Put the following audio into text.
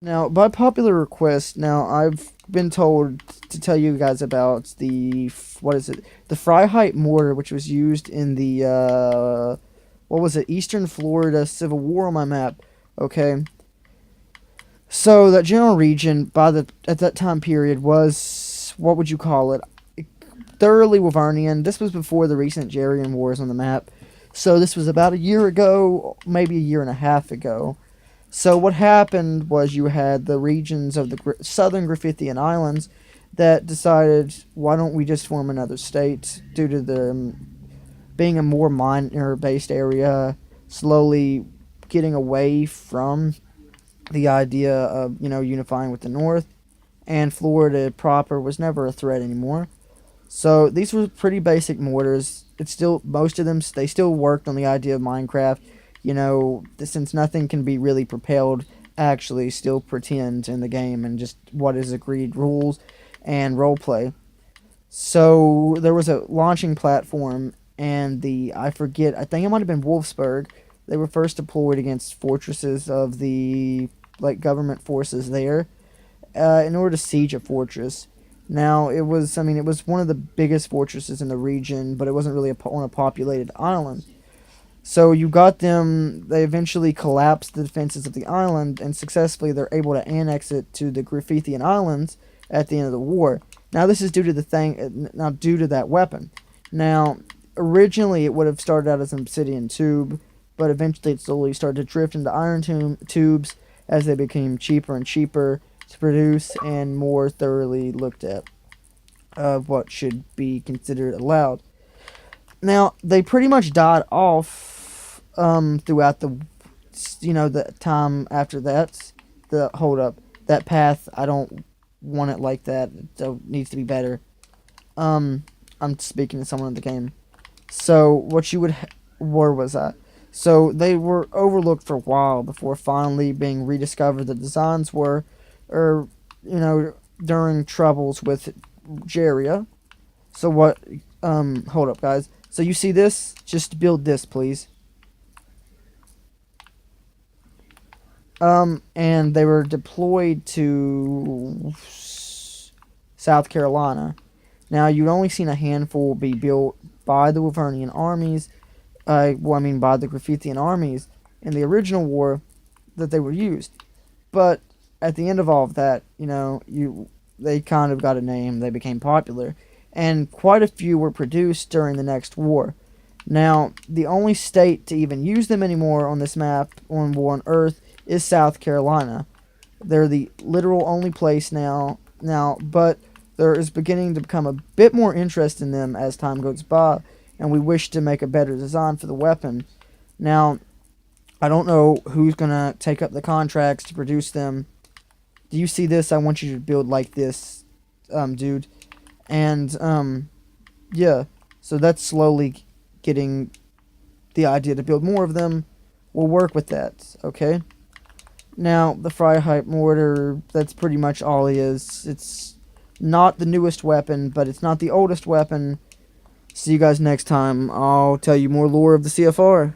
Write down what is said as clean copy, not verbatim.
Now, by popular request, now I've been told to tell you guys about what is it? The freiheit mortar, which was used in the what was it? Eastern Florida Civil War on my map. Okay, so that general region at that time period was, what would you call it? Thoroughly Wyvernian. This was before the recent Jarian Wars on the map. So this was about a year ago, maybe a year and a half ago. So what happened was you had the regions of the southern Griffithian Islands that decided, why don't we just form another state, due to the being a more miner-based area, slowly getting away from the idea of, unifying with the North, and Florida proper was never a threat anymore. So these were pretty basic mortars. It's still, most of them, they still worked on the idea of Minecraft. Since nothing can be really propelled, actually still pretend in the game and just what is agreed rules and roleplay. So there was a launching platform, and I think it might have been Wolfsburg. They were first deployed against fortresses of the government forces there, in order to siege a fortress. Now it was one of the biggest fortresses in the region, but it wasn't really on a populated island. So you got them. They eventually collapsed the defenses of the island, and successfully they're able to annex it to the Griffithian Islands at the end of the war. Now this is due to due to that weapon. Now originally it would have started out as an obsidian tube, but eventually it slowly started to drift into iron tubes as they became cheaper and cheaper to produce and more thoroughly looked at of what should be considered allowed. Now they pretty much died off throughout the time after that. The hold up that path, I don't want it like that. It needs to be better. I'm speaking to someone in the game. So what you would where was that? So they were overlooked for a while before finally being rediscovered. The designs were, or during troubles with Jaria. So what? Hold up, guys. So you see this? Just build this, please. And they were deployed to South Carolina. Now you've only seen a handful be built by the Wyvernian armies. By the Griffithian armies in the original war that they were used. But at the end of all of that, they kind of got a name. They became popular, and quite a few were produced during the next war. Now, the only state to even use them anymore on this map on War on Earth is South Carolina. They're the literal only place now. But there is beginning to become a bit more interest in them as time goes by, and we wish to make a better design for the weapon. Now, I don't know who's gonna take up the contracts to produce them. Do you see this? I want you to build like this, dude. And yeah. So that's slowly getting the idea to build more of them. We'll work with that, okay? Now, the Freiheit mortar, that's pretty much all he is. It's not the newest weapon, but it's not the oldest weapon. See you guys next time. I'll tell you more lore of the CFR.